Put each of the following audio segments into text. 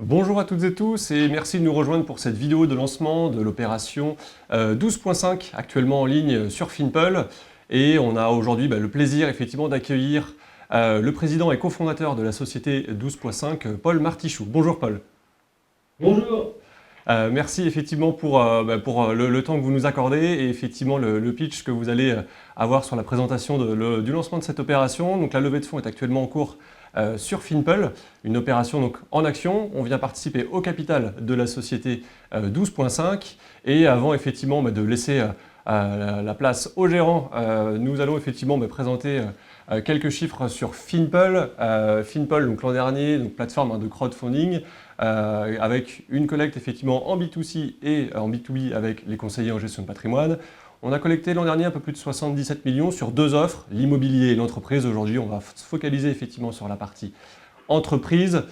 Bonjour à toutes et tous et merci de nous rejoindre pour cette vidéo de lancement de l'opération 12.5 actuellement en ligne sur Finpol. Et on a aujourd'hui le plaisir effectivement d'accueillir le président et cofondateur de la société 12.5, Paul Martichoux. Bonjour Paul. Bonjour. Merci effectivement pour le temps que vous nous accordez et effectivement le pitch que vous allez avoir sur la présentation du lancement de cette opération. Donc la levée de fonds est actuellement en cours sur Finpol, une opération donc en action. On vient participer au capital de la société 12.5 et avant effectivement de laisser la place au gérant, nous allons effectivement présenter quelques chiffres sur Finpol. Finpol, donc l'an dernier, donc plateforme de crowdfunding, avec une collecte effectivement en B2C et en B2B avec les conseillers en gestion de patrimoine. On a collecté l'an dernier un peu plus de 77 millions sur deux offres, l'immobilier et l'entreprise. Aujourd'hui, on va se focaliser effectivement sur la partie entreprise,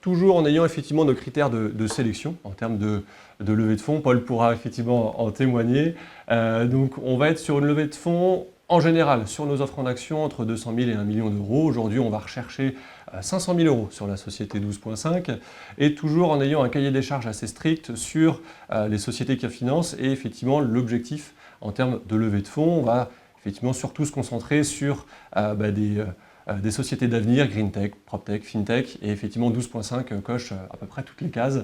toujours en ayant effectivement nos critères de sélection en termes de levée de fonds. Paul pourra effectivement en témoigner. Donc on va être sur une levée de fonds en général sur nos offres en action entre 200 000 et 1 million d'euros. Aujourd'hui, on va rechercher 500 000 euros sur la société 12.5 et toujours en ayant un cahier des charges assez strict sur les sociétés qui financent et effectivement l'objectif en termes de levée de fonds. On va effectivement surtout se concentrer sur des sociétés d'avenir, Green Tech, PropTech, FinTech, et effectivement 12.5 coche à peu près toutes les cases,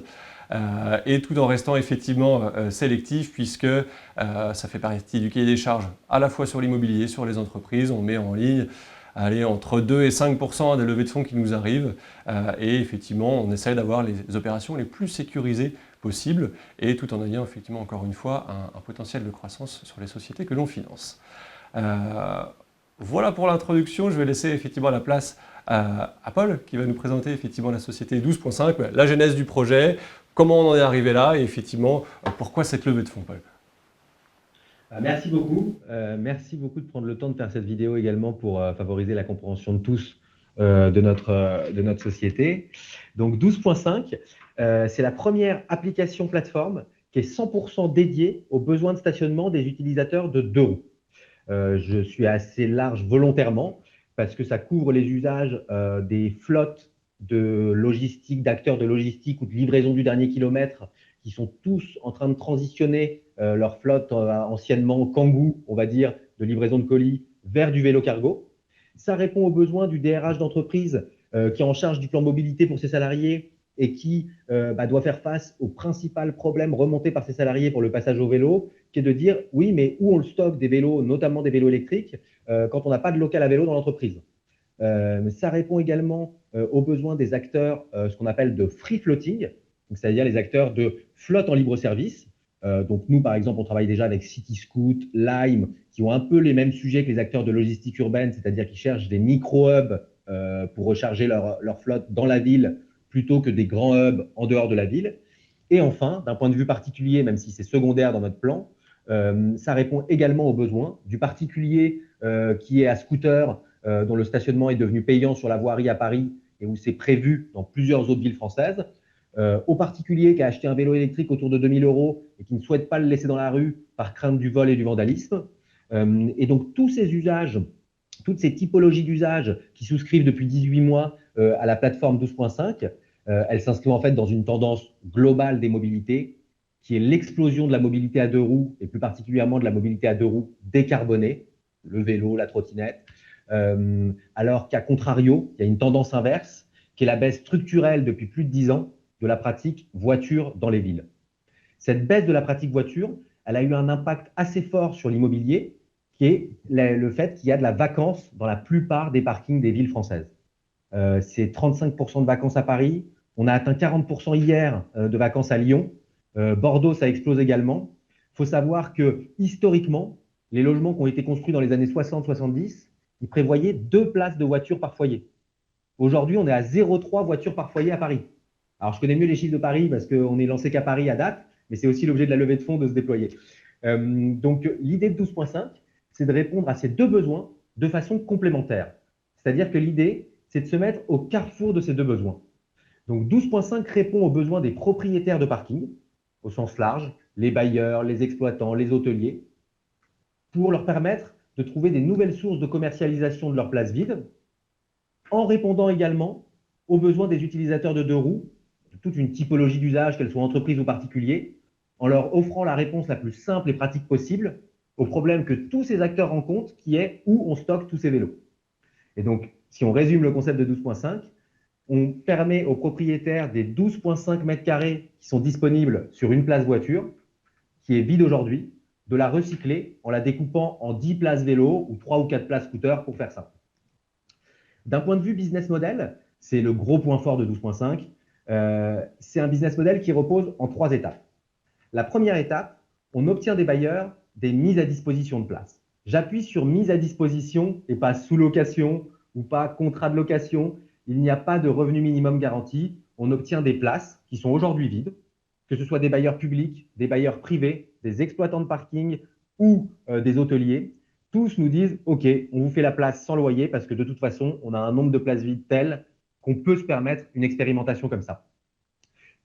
et tout en restant effectivement sélectif, puisque ça fait partie du cahier des charges à la fois sur l'immobilier, sur les entreprises. On met en ligne entre 2 et 5% des levées de fonds qui nous arrivent, et effectivement on essaie d'avoir les opérations les plus sécurisées possibles, et tout en ayant effectivement encore une fois un potentiel de croissance sur les sociétés que l'on finance. Voilà pour l'introduction, je vais laisser effectivement la place à Paul qui va nous présenter effectivement la société 12.5, la genèse du projet, comment on en est arrivé là et effectivement pourquoi cette levée de fonds, Paul. Merci beaucoup. Merci beaucoup de prendre le temps de faire cette vidéo également pour favoriser la compréhension de tous de notre société. Donc 12.5, c'est la première application plateforme qui est 100% dédiée aux besoins de stationnement des utilisateurs de deux roues. Je suis assez large volontairement parce que ça couvre les usages des flottes de logistique, d'acteurs de logistique ou de livraison du dernier kilomètre qui sont tous en train de transitionner leur flotte anciennement Kangoo, on va dire, de livraison de colis vers du vélo cargo. Ça répond aux besoins du DRH d'entreprise qui est en charge du plan mobilité pour ses salariés et qui doit faire face au principal problème remonté par ses salariés pour le passage au vélo, qui est de dire oui, mais où on le stocke des vélos, notamment des vélos électriques, quand on n'a pas de local à vélo dans l'entreprise. Ça répond également aux besoins des acteurs, ce qu'on appelle de free floating, c'est-à-dire les acteurs de flotte en libre service. Donc nous, par exemple, on travaille déjà avec Cityscoot, Lime, qui ont un peu les mêmes sujets que les acteurs de logistique urbaine, c'est-à-dire qui cherchent des micro-hubs pour recharger leur flotte dans la ville plutôt que des grands hubs en dehors de la ville. Et enfin, d'un point de vue particulier, même si c'est secondaire dans notre plan, ça répond également aux besoins du particulier qui est à scooter, dont le stationnement est devenu payant sur la voirie à Paris et où c'est prévu dans plusieurs autres villes françaises, au particulier qui a acheté un vélo électrique autour de 2 000 euros et qui ne souhaite pas le laisser dans la rue par crainte du vol et du vandalisme. Et donc tous ces usages, toutes ces typologies d'usages qui souscrivent depuis 18 mois à la plateforme 12.5, elle s'inscrit en fait dans une tendance globale des mobilités qui est l'explosion de la mobilité à deux roues et plus particulièrement de la mobilité à deux roues décarbonée, le vélo, la trottinette, alors qu'à contrario, il y a une tendance inverse qui est la baisse structurelle depuis plus de 10 ans de la pratique voiture dans les villes. Cette baisse de la pratique voiture, elle a eu un impact assez fort sur l'immobilier, qui est le fait qu'il y a de la vacance dans la plupart des parkings des villes françaises. C'est 35% de vacances à Paris. On a atteint 40% hier de vacances à Lyon. Bordeaux, ça explose également. Il faut savoir que historiquement, les logements qui ont été construits dans les années 60-70, ils prévoyaient 2 places de voitures par foyer. Aujourd'hui, on est à 0,3 voitures par foyer à Paris. Alors, je connais mieux les chiffres de Paris parce qu'on n'est lancé qu'à Paris à date, mais c'est aussi l'objet de la levée de fonds de se déployer. Donc, l'idée de 12.5, c'est de répondre à ces deux besoins de façon complémentaire. C'est-à-dire que l'idée, c'est de se mettre au carrefour de ces deux besoins. Donc 12.5 répond aux besoins des propriétaires de parking, au sens large, les bailleurs, les exploitants, les hôteliers, pour leur permettre de trouver des nouvelles sources de commercialisation de leurs places vides, en répondant également aux besoins des utilisateurs de deux roues toute une typologie d'usage, qu'elles soient entreprises ou particuliers, en leur offrant la réponse la plus simple et pratique possible au problème que tous ces acteurs rencontrent, qui est où on stocke tous ces vélos. Et donc, si on résume le concept de 12.5, on permet aux propriétaires des 12,5 mètres carrés qui sont disponibles sur une place voiture, qui est vide aujourd'hui, de la recycler en la découpant en 10 places vélo ou 3 ou 4 places scooter pour faire ça. D'un point de vue business model, c'est le gros point fort de 12.5. C'est un business model qui repose en 3 étapes. La première étape, on obtient des bailleurs des mises à disposition de places. J'appuie sur mise à disposition et pas sous-location ou pas contrat de location. Il n'y a pas de revenu minimum garanti. On obtient des places qui sont aujourd'hui vides, que ce soit des bailleurs publics, des bailleurs privés, des exploitants de parking ou des hôteliers. Tous nous disent « Ok, on vous fait la place sans loyer parce que de toute façon, on a un nombre de places vides tel qu'on peut se permettre une expérimentation comme ça. »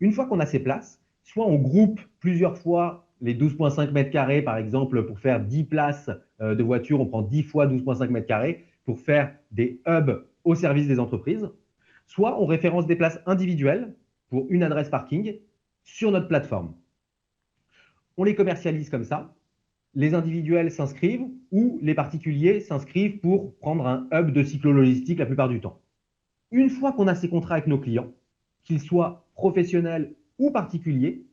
Une fois qu'on a ces places, soit on groupe plusieurs fois les 12,5 mètres carrés, par exemple, pour faire 10 places de voiture, on prend 10 fois 12,5 mètres carrés pour faire des hubs au service des entreprises. Soit on référence des places individuelles pour une adresse parking sur notre plateforme. On les commercialise comme ça. Les individuels s'inscrivent ou les particuliers s'inscrivent pour prendre un hub de cyclo-logistique la plupart du temps. Une fois qu'on a ces contrats avec nos clients, qu'ils soient professionnels ou particuliers,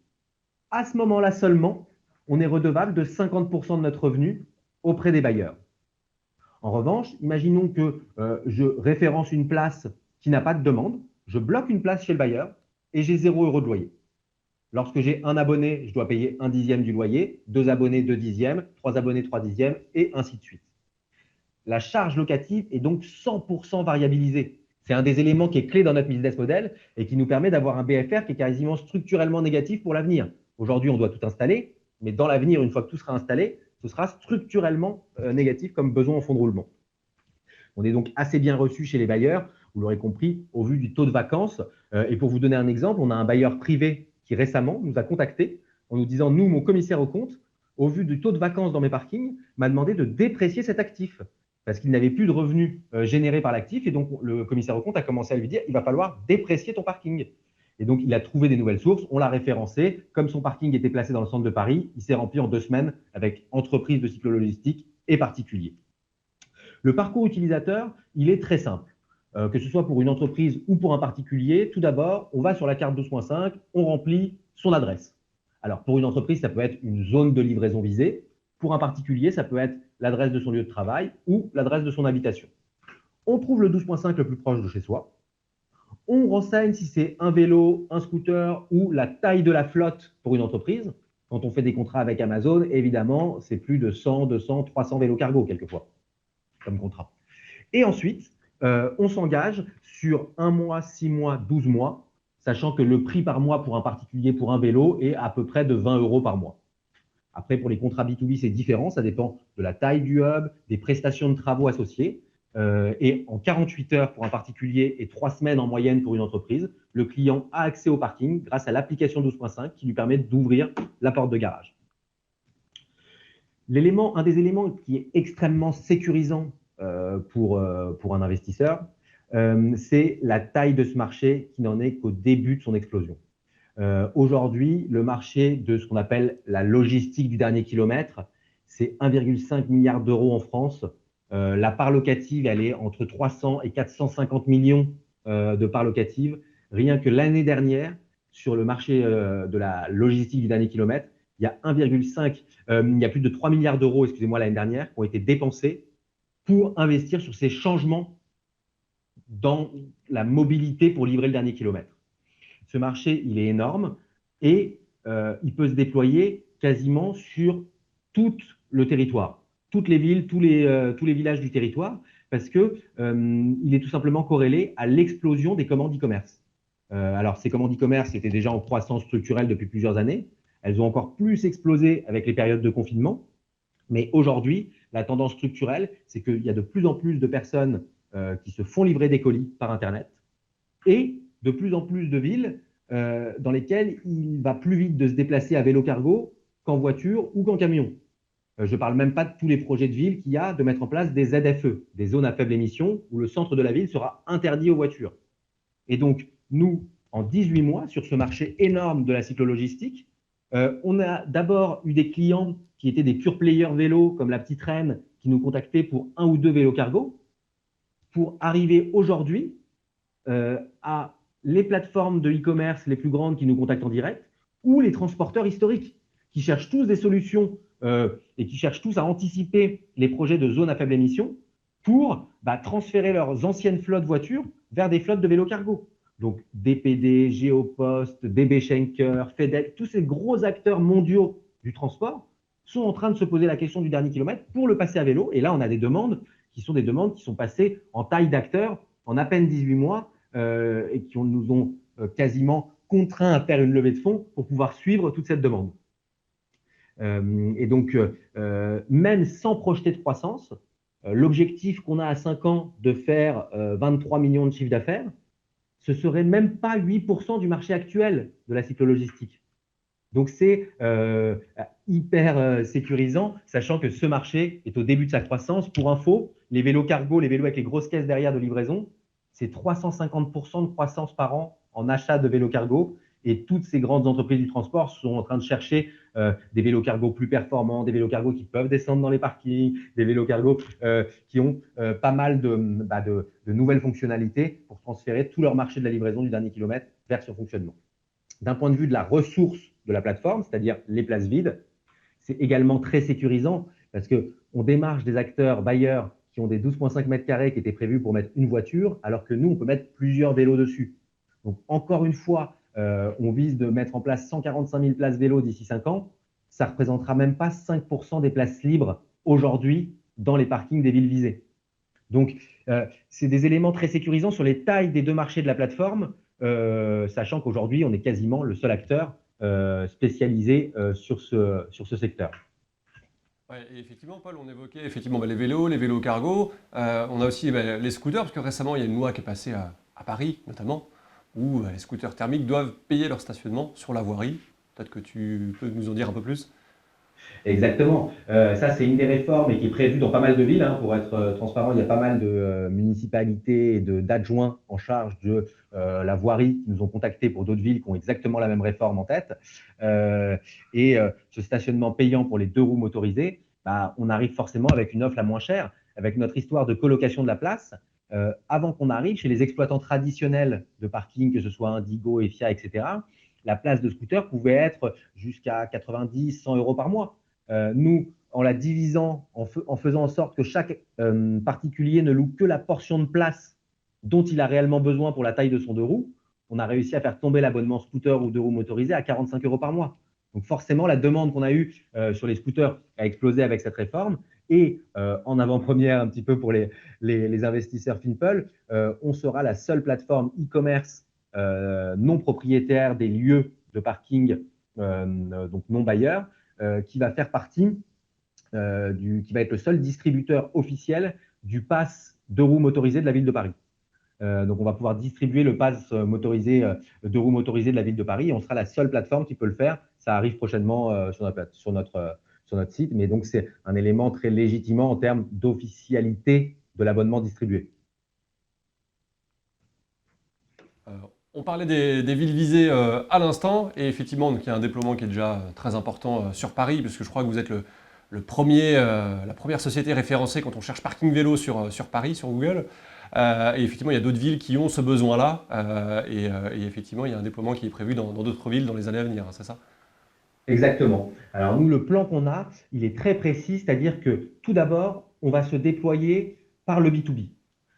à ce moment-là seulement, on est redevable de 50% de notre revenu auprès des bailleurs. En revanche, imaginons que je référence une place qui n'a pas de demande, je bloque une place chez le bailleur et j'ai 0 € de loyer. Lorsque j'ai un abonné, je dois payer 1/10 du loyer, 2 abonnés, 2/10, 3 abonnés, 3/10, et ainsi de suite. La charge locative est donc 100% variabilisée. C'est un des éléments qui est clé dans notre business model et qui nous permet d'avoir un BFR qui est quasiment structurellement négatif pour l'avenir. Aujourd'hui, on doit tout installer, mais dans l'avenir, une fois que tout sera installé, ce sera structurellement négatif comme besoin en fonds de roulement. On est donc assez bien reçu chez les bailleurs, vous l'aurez compris, au vu du taux de vacances. Et pour vous donner un exemple, on a un bailleur privé qui récemment nous a contactés en nous disant « Nous, mon commissaire aux comptes, au vu du taux de vacances dans mes parkings, m'a demandé de déprécier cet actif parce qu'il n'avait plus de revenus générés par l'actif. Et donc, le commissaire aux comptes a commencé à lui dire « Il va falloir déprécier ton parking ». Et donc, il a trouvé des nouvelles sources, on l'a référencé. Comme son parking était placé dans le centre de Paris, il s'est rempli en 2 semaines avec entreprises de cyclo-logistique et particuliers. Le parcours utilisateur, il est très simple. Que ce soit pour une entreprise ou pour un particulier, tout d'abord, on va sur la carte 12.5, on remplit son adresse. Alors, pour une entreprise, ça peut être une zone de livraison visée. Pour un particulier, ça peut être l'adresse de son lieu de travail ou l'adresse de son habitation. On trouve le 12.5 le plus proche de chez soi. On renseigne si c'est un vélo, un scooter ou la taille de la flotte pour une entreprise. Quand on fait des contrats avec Amazon, évidemment, c'est plus de 100, 200, 300 vélos cargo quelquefois comme contrat. Et ensuite, on s'engage sur 1 mois, 6 mois, 12 mois, sachant que le prix par mois pour un particulier pour un vélo est à peu près de 20 € par mois. Après, pour les contrats B2B, c'est différent, ça dépend de la taille du hub, des prestations de travaux associées. Et en 48 heures pour un particulier et 3 semaines en moyenne pour une entreprise, le client a accès au parking grâce à l'application 12.5 qui lui permet d'ouvrir la porte de garage. Un des éléments qui est extrêmement sécurisant pour un investisseur, c'est la taille de ce marché qui n'en est qu'au début de son explosion. Aujourd'hui, le marché de ce qu'on appelle la logistique du dernier kilomètre, c'est 1,5 milliard d'euros en France. La part locative, elle est entre 300 et 450 millions de parts locatives. Rien que l'année dernière, sur le marché de la logistique du dernier kilomètre, il y a il y a plus de 3 milliards d'euros, excusez-moi, l'année dernière, qui ont été dépensés pour investir sur ces changements dans la mobilité pour livrer le dernier kilomètre. Ce marché, il est énorme et il peut se déployer quasiment sur tout le territoire, toutes les villes, tous les villages du territoire, parce que il est tout simplement corrélé à l'explosion des commandes e-commerce. Alors, ces commandes e-commerce étaient déjà en croissance structurelle depuis plusieurs années. Elles ont encore plus explosé avec les périodes de confinement. Mais aujourd'hui, la tendance structurelle, c'est qu'il y a de plus en plus de personnes qui se font livrer des colis par Internet et de plus en plus de villes dans lesquelles il va plus vite de se déplacer à vélo cargo qu'en voiture ou qu'en camion. Je ne parle même pas de tous les projets de ville qu'il y a de mettre en place des ZFE, des zones à faible émission, où le centre de la ville sera interdit aux voitures. Et donc, nous, en 18 mois sur ce marché énorme de la cyclologistique. On a d'abord eu des clients qui étaient des pure players vélos, comme la petite reine, qui nous contactaient pour un ou deux vélos cargo, pour arriver aujourd'hui à les plateformes de e-commerce les plus grandes qui nous contactent en direct, ou les transporteurs historiques, qui cherchent tous des solutions et qui cherchent tous à anticiper les projets de zones à faible émission pour transférer leurs anciennes flottes voitures vers des flottes de vélos cargo. Donc DPD, Geopost, DB Schenker, FedEx, tous ces gros acteurs mondiaux du transport sont en train de se poser la question du dernier kilomètre pour le passer à vélo. Et là, on a des demandes qui sont passées en taille d'acteurs en à peine 18 mois et qui nous ont quasiment contraints à faire une levée de fonds pour pouvoir suivre toute cette demande. Et donc, même sans projeter de croissance, l'objectif qu'on a à 5 ans de faire 23 millions de chiffre d'affaires, ce serait même pas 8% du marché actuel de la cyclologistique. Donc, c'est hyper sécurisant, sachant que ce marché est au début de sa croissance. Pour info, les vélos cargo, les vélos avec les grosses caisses derrière de livraison, c'est 350% de croissance par an en achat de vélos cargo. Et toutes ces grandes entreprises du transport sont en train de chercher des vélos cargo plus performants, des vélos cargo qui peuvent descendre dans les parkings, des vélos cargo qui ont pas mal de nouvelles fonctionnalités pour transférer tout leur marché de la livraison du dernier kilomètre vers ce fonctionnement. D'un point de vue de la ressource de la plateforme, c'est-à-dire les places vides, c'est également très sécurisant parce qu'on démarche des acteurs bailleurs qui ont des 12,5 mètres carrés qui étaient prévus pour mettre une voiture, alors que nous, on peut mettre plusieurs vélos dessus. Donc, encore une fois, on vise de mettre en place 145 000 places vélo d'ici 5 ans. Ça ne représentera même pas 5% des places libres aujourd'hui dans les parkings des villes visées. Donc, c'est des éléments très sécurisants sur les tailles des deux marchés de la plateforme, sachant qu'aujourd'hui, on est quasiment le seul acteur spécialisé sur ce secteur. Ouais, et effectivement, Paul, on évoquait effectivement les vélos cargo. On a aussi les scooters, parce que récemment, il y a une loi qui est passée à Paris, notamment, où les scooters thermiques doivent payer leur stationnement sur la voirie. Peut-être que tu peux nous en dire un peu plus. Exactement. Ça, c'est une des réformes et qui est prévue dans pas mal de villes. Pour être transparent, il y a pas mal de municipalités et d'adjoints en charge de la voirie qui nous ont contactés pour d'autres villes qui ont exactement la même réforme en tête. Ce stationnement payant pour les deux roues motorisées, on arrive forcément avec une offre la moins chère, avec notre histoire de colocation de la place. Avant qu'on arrive chez les exploitants traditionnels de parking, que ce soit Indigo, EFIA, etc., la place de scooter pouvait être jusqu'à 90, 100 euros par mois. Nous, en la divisant, en faisant en sorte que chaque particulier ne loue que la portion de place dont il a réellement besoin pour la taille de son deux roues, on a réussi à faire tomber l'abonnement scooter ou deux roues motorisées à 45 euros par mois. Donc forcément, la demande qu'on a eue sur les scooters a explosé avec cette réforme. Et en avant-première un petit peu pour les investisseurs Finpel, on sera la seule plateforme e-commerce non propriétaire des lieux de parking, donc non bailleurs, qui va faire partie, qui va être le seul distributeur officiel du pass deux roues motorisé de la ville de Paris. Donc, on va pouvoir distribuer le pass motorisé, deux roues motorisé de la ville de Paris. Et on sera la seule plateforme qui peut le faire. Ça arrive prochainement sur notre site. Mais donc, c'est un élément très légitimant en termes d'officialité de l'abonnement distribué. On parlait des villes visées à l'instant, et effectivement, donc, il y a un déploiement qui est déjà très important sur Paris, puisque je crois que vous êtes la première société référencée quand on cherche parking vélo sur Paris, sur Google. Et effectivement, il y a d'autres villes qui ont ce besoin-là, et effectivement, il y a un déploiement qui est prévu dans d'autres villes dans les années à venir, c'est ça? Exactement. Alors nous, le plan qu'on a, il est très précis, c'est-à-dire que tout d'abord, on va se déployer par le B2B.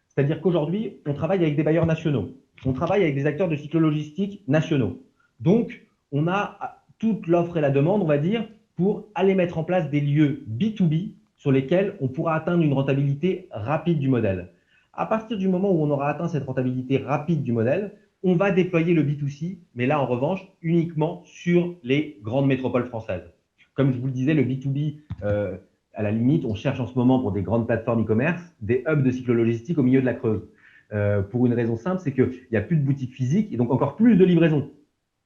C'est-à-dire qu'aujourd'hui, on travaille avec des bailleurs nationaux. On travaille avec des acteurs de cyclologistique nationaux. Donc, on a toute l'offre et la demande, on va dire, pour aller mettre en place des lieux B2B sur lesquels on pourra atteindre une rentabilité rapide du modèle. À partir du moment où on aura atteint cette rentabilité rapide du modèle, on va déployer le B2C, mais là, en revanche, uniquement sur les grandes métropoles françaises. Comme je vous le disais, le B2B, à la limite, on cherche en ce moment pour des grandes plateformes e-commerce, des hubs de cyclologistique au milieu de la Creuse. Pour une raison simple, c'est qu'il n'y a plus de boutiques physiques et donc encore plus de livraisons.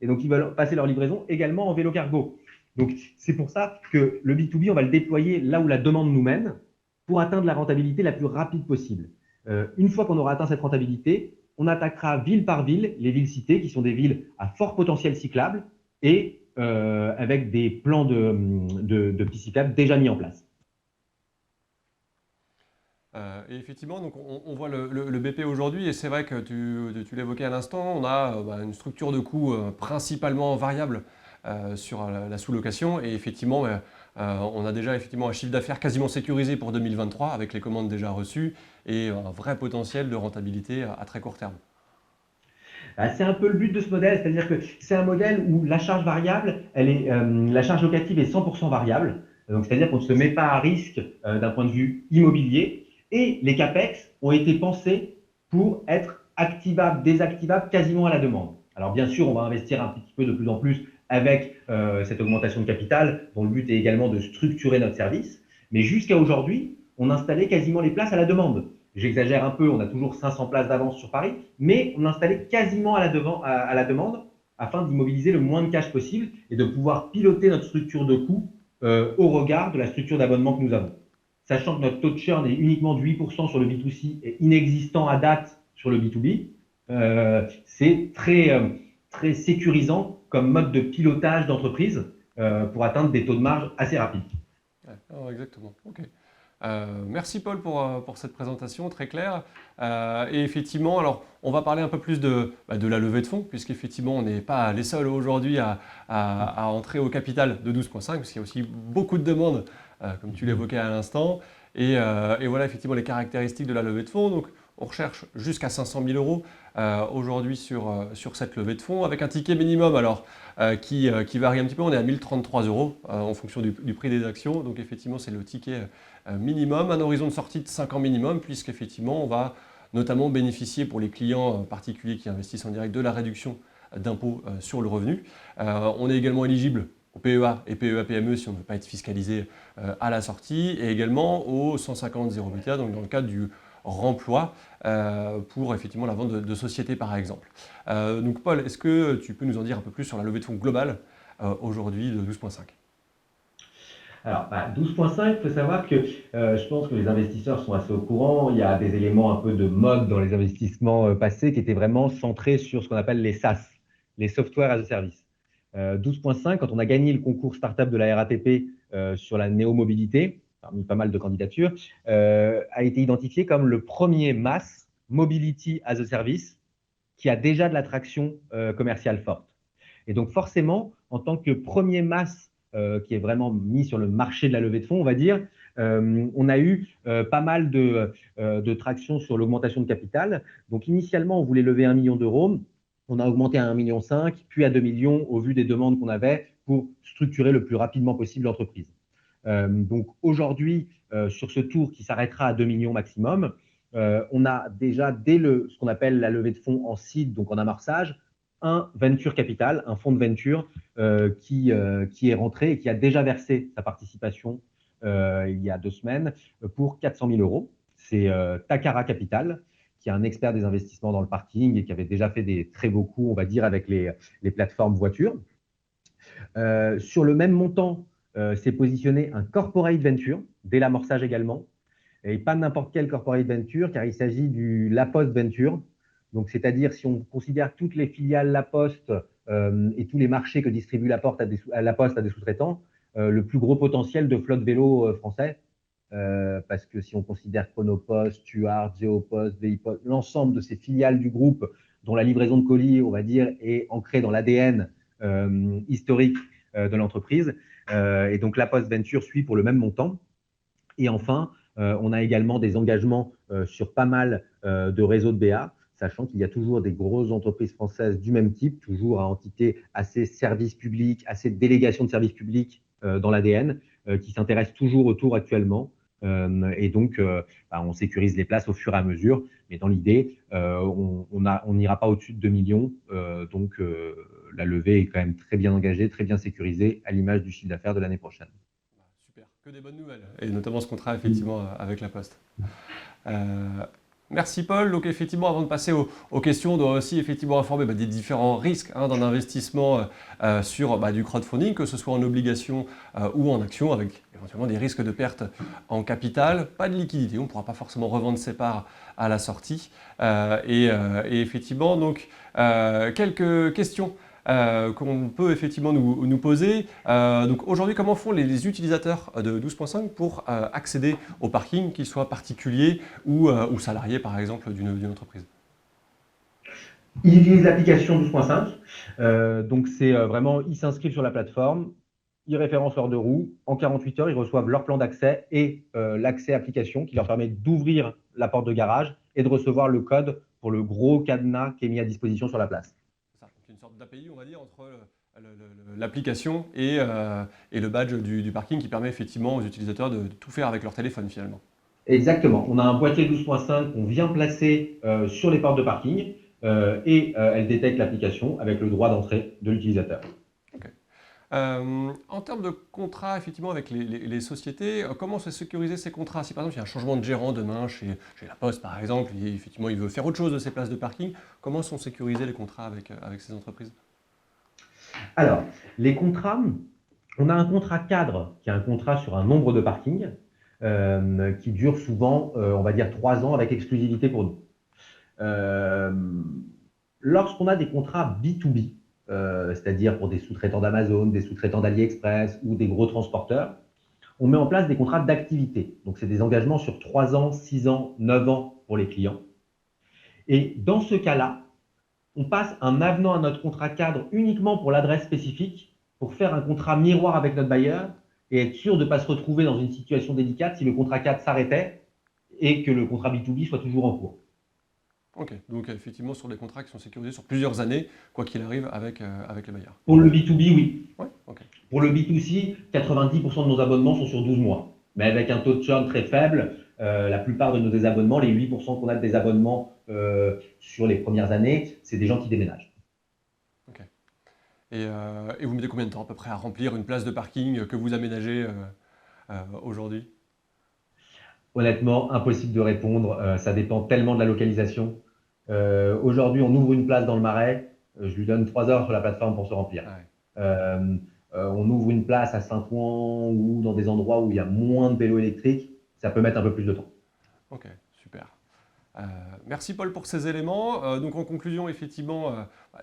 Et donc, ils veulent passer leur livraison également en vélo cargo. Donc, c'est pour ça que le B2B, on va le déployer là où la demande nous mène pour atteindre la rentabilité la plus rapide possible. Une fois qu'on aura atteint cette rentabilité, on attaquera ville par ville les villes citées, qui sont des villes à fort potentiel cyclable et avec des plans de pistes cyclables déjà mis en place. Et effectivement, donc on voit le BP aujourd'hui, et c'est vrai que tu l'évoquais à l'instant, on a une structure de coûts principalement variable sur la sous-location, et effectivement, on a déjà effectivement un chiffre d'affaires quasiment sécurisé pour 2023 avec les commandes déjà reçues et un vrai potentiel de rentabilité à très court terme. C'est un peu le but de ce modèle, c'est-à-dire que c'est un modèle où la charge variable, la charge locative est 100% variable. Donc, c'est-à-dire qu'on ne se met pas à risque d'un point de vue immobilier. Et les CAPEX ont été pensés pour être activables, désactivables quasiment à la demande. Alors, bien sûr, on va investir un petit peu de plus en plus avec cette augmentation de capital, dont le but est également de structurer notre service. Mais jusqu'à aujourd'hui, on installait quasiment les places à la demande. J'exagère un peu, on a toujours 500 places d'avance sur Paris, mais on installait quasiment à la demande afin d'immobiliser le moins de cash possible et de pouvoir piloter notre structure de coût au regard de la structure d'abonnement que nous avons. Sachant que notre taux de churn est uniquement de 8% sur le B2C et inexistant à date sur le B2B, c'est très sécurisant comme mode de pilotage d'entreprise pour atteindre des taux de marge assez rapides. Ouais, exactement. Ok. Merci Paul pour cette présentation très claire. Et effectivement, alors on va parler un peu plus de la levée de fonds, puisqu'effectivement on n'est pas les seuls aujourd'hui à entrer au capital de 12,5, parce qu'il y a aussi beaucoup de demandes, comme tu l'évoquais à l'instant. Et voilà effectivement les caractéristiques de la levée de fonds. Donc on recherche jusqu'à 500 000 euros aujourd'hui sur cette levée de fonds, avec un ticket minimum alors, qui varie un petit peu. On est à 1033 euros en fonction du prix des actions. Donc effectivement c'est le ticket minimum, un horizon de sortie de 5 ans minimum, puisqu'effectivement, on va notamment bénéficier pour les clients particuliers qui investissent en direct de la réduction d'impôt sur le revenu. On est également éligible au PEA et PEA-PME si on ne veut pas être fiscalisé à la sortie, et également au 150 0 donc dans le cadre du remploi pour effectivement la vente de sociétés par exemple. Donc Paul, est-ce que tu peux nous en dire un peu plus sur la levée de fonds globale aujourd'hui de 12,5 ? Alors, 12,5, il faut savoir que je pense que les investisseurs sont assez au courant. Il y a des éléments un peu de mode dans les investissements passés qui étaient vraiment centrés sur ce qu'on appelle les SaaS, les Software as a Service. 12,5, quand on a gagné le concours startup de la RATP sur la néo-mobilité, parmi pas mal de candidatures, a été identifié comme le premier MaaS, Mobility as a Service, qui a déjà de l'attraction commerciale forte. Et donc forcément, en tant que premier MaaS qui est vraiment mis sur le marché de la levée de fonds, on va dire, on a eu pas mal de traction sur l'augmentation de capital. Donc initialement, on voulait lever 1 million d'euros. On a augmenté à 1,5 million, puis à 2 millions au vu des demandes qu'on avait pour structurer le plus rapidement possible l'entreprise. Donc aujourd'hui, sur ce tour qui s'arrêtera à 2 millions maximum, on a déjà, dès ce qu'on appelle la levée de fonds en seed, donc en amorçage, un venture capital, un fonds de venture qui est rentré et qui a déjà versé sa participation il y a 2 semaines pour 400 000 euros. C'est Takara Capital, qui est un expert des investissements dans le parking et qui avait déjà fait des très beaux coups, on va dire, avec les plateformes voitures. Sur le même montant, s'est positionné un corporate venture, dès l'amorçage également, et pas n'importe quel corporate venture, car il s'agit du La Poste Venture. Donc, c'est-à-dire, si on considère toutes les filiales La Poste et tous les marchés que distribue La Poste à des sous-traitants, le plus gros potentiel de flotte vélo français, parce que si on considère Chronopost, Stuart, Geopost, VIPost, l'ensemble de ces filiales du groupe dont la livraison de colis, on va dire, est ancrée dans l'ADN historique de l'entreprise. Et donc, La Poste Venture suit pour le même montant. Et enfin, on a également des engagements sur pas mal de réseaux de BA, sachant qu'il y a toujours des grosses entreprises françaises du même type, toujours à entité assez service public, assez délégation de services publics dans l'ADN, qui s'intéressent toujours au tour actuellement. Et donc, on sécurise les places au fur et à mesure. Mais dans l'idée, on n'ira pas au-dessus de 2 millions. Donc, la levée est quand même très bien engagée, très bien sécurisée, à l'image du chiffre d'affaires de l'année prochaine. Super, que des bonnes nouvelles, et notamment ce contrat effectivement avec La Poste. Merci Paul. Donc effectivement, avant de passer aux questions, on doit aussi effectivement informer des différents risques d'un investissement sur du crowdfunding, que ce soit en obligation ou en action, avec éventuellement des risques de perte en capital, pas de liquidité, on ne pourra pas forcément revendre ses parts à la sortie. Et effectivement, donc quelques questions qu'on peut effectivement nous poser. Donc aujourd'hui, comment font les utilisateurs de 12.5 pour accéder au parking, qu'ils soient particuliers ou salariés par exemple d'une entreprise? Ils utilisent l'application 12.5. Donc c'est vraiment, ils s'inscrivent sur la plateforme, ils référencent leur deux roues. En 48 heures, ils reçoivent leur plan d'accès et l'accès application qui leur permet d'ouvrir la porte de garage et de recevoir le code pour le gros cadenas qui est mis à disposition sur la place. C'est ça, donc une sorte d'API, on va dire, entre l'application et le badge du parking qui permet effectivement aux utilisateurs de tout faire avec leur téléphone finalement. Exactement. On a un boîtier 12.5 qu'on vient placer sur les portes de parking et elle détecte l'application avec le droit d'entrée de l'utilisateur. Okay. En termes de contrats, effectivement, avec les sociétés, comment se sécuriser ces contrats? Si par exemple il y a un changement de gérant demain chez La Poste par exemple, et effectivement il veut faire autre chose de ses places de parking, comment sont sécurisés les contrats avec ces entreprises? Alors, les contrats, on a un contrat cadre qui est un contrat sur un nombre de parkings qui dure souvent, on va dire, 3 ans avec exclusivité pour nous. Lorsqu'on a des contrats B2B, c'est-à-dire pour des sous-traitants d'Amazon, des sous-traitants d'AliExpress ou des gros transporteurs, on met en place des contrats d'activité. Donc, c'est des engagements sur 3 ans, 6 ans, 9 ans pour les clients. Et dans ce cas-là, on passe un avenant à notre contrat cadre uniquement pour l'adresse spécifique, pour faire un contrat miroir avec notre bailleur et être sûr de ne pas se retrouver dans une situation délicate si le contrat cadre s'arrêtait et que le contrat B2B soit toujours en cours. Ok, donc effectivement sur des contrats qui sont sécurisés sur plusieurs années, quoi qu'il arrive avec les bailleurs. Pour le B2B, oui. Ouais, ok. Pour le B2C, 90% de nos abonnements sont sur 12 mois. Mais avec un taux de churn très faible, la plupart de nos désabonnements, les 8% qu'on a de désabonnements sur les premières années, c'est des gens qui déménagent. Ok. Et vous mettez combien de temps à peu près à remplir une place de parking que vous aménagez aujourd'hui? Honnêtement, impossible de répondre. Ça dépend tellement de la localisation. Aujourd'hui, on ouvre une place dans le Marais. Je lui donne 3 heures sur la plateforme pour se remplir. Ouais. On ouvre une place à Saint-Ouen ou dans des endroits où il y a moins de vélos électriques. Ça peut mettre un peu plus de temps. Ok, super. Merci Paul pour ces éléments. Donc en conclusion, effectivement,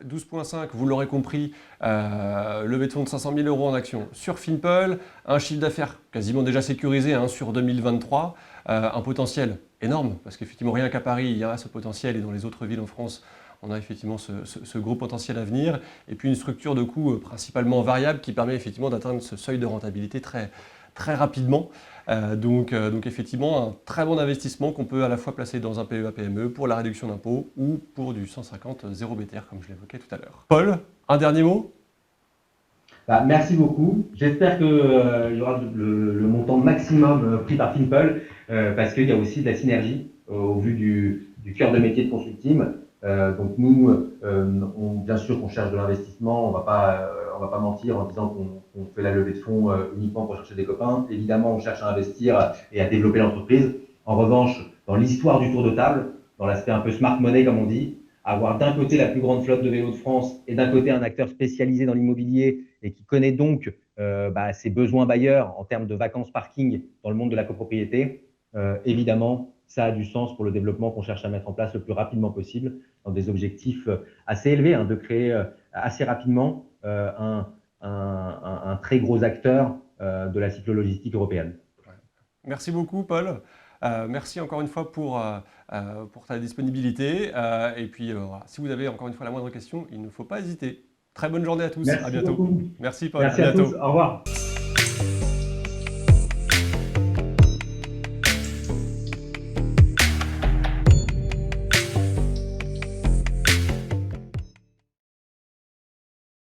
12.5, vous l'aurez compris, levée de fonds de 500 000 € en action sur Finpel, un chiffre d'affaires quasiment déjà sécurisé sur 2023, un potentiel énorme, parce qu'effectivement rien qu'à Paris, il y a ce potentiel et dans les autres villes en France, on a effectivement ce gros potentiel à venir, et puis une structure de coût principalement variable qui permet effectivement d'atteindre ce seuil de rentabilité très, très rapidement. Donc effectivement, un très bon investissement qu'on peut à la fois placer dans un PEA-PME pour la réduction d'impôts ou pour du 150 0 BTR, comme je l'évoquais tout à l'heure. Paul, un dernier mot? Merci beaucoup. J'espère qu'il y aura le montant maximum pris par Finpel parce qu'il y a aussi de la synergie au vu du cœur de métier de Consulteam. Donc nous, bien sûr qu'on cherche de l'investissement, on va pas mentir en disant qu'on fait la levée de fonds uniquement pour chercher des copains. Évidemment, on cherche à investir et à développer l'entreprise. En revanche, dans l'histoire du tour de table, dans l'aspect un peu smart money comme on dit, avoir d'un côté la plus grande flotte de vélos de France et d'un côté un acteur spécialisé dans l'immobilier et qui connaît donc ses besoins bailleurs en termes de vacances parking dans le monde de la copropriété, évidemment, ça a du sens pour le développement qu'on cherche à mettre en place le plus rapidement possible dans des objectifs assez élevés, de créer assez rapidement un très gros acteur de la cyclo-logistique européenne. Merci beaucoup Paul. Merci encore une fois pour ta disponibilité. Et puis, voilà, si vous avez encore une fois la moindre question, il ne faut pas hésiter. Très bonne journée à tous. Merci à bientôt. Beaucoup. Merci Paul. Merci à tous. Au revoir.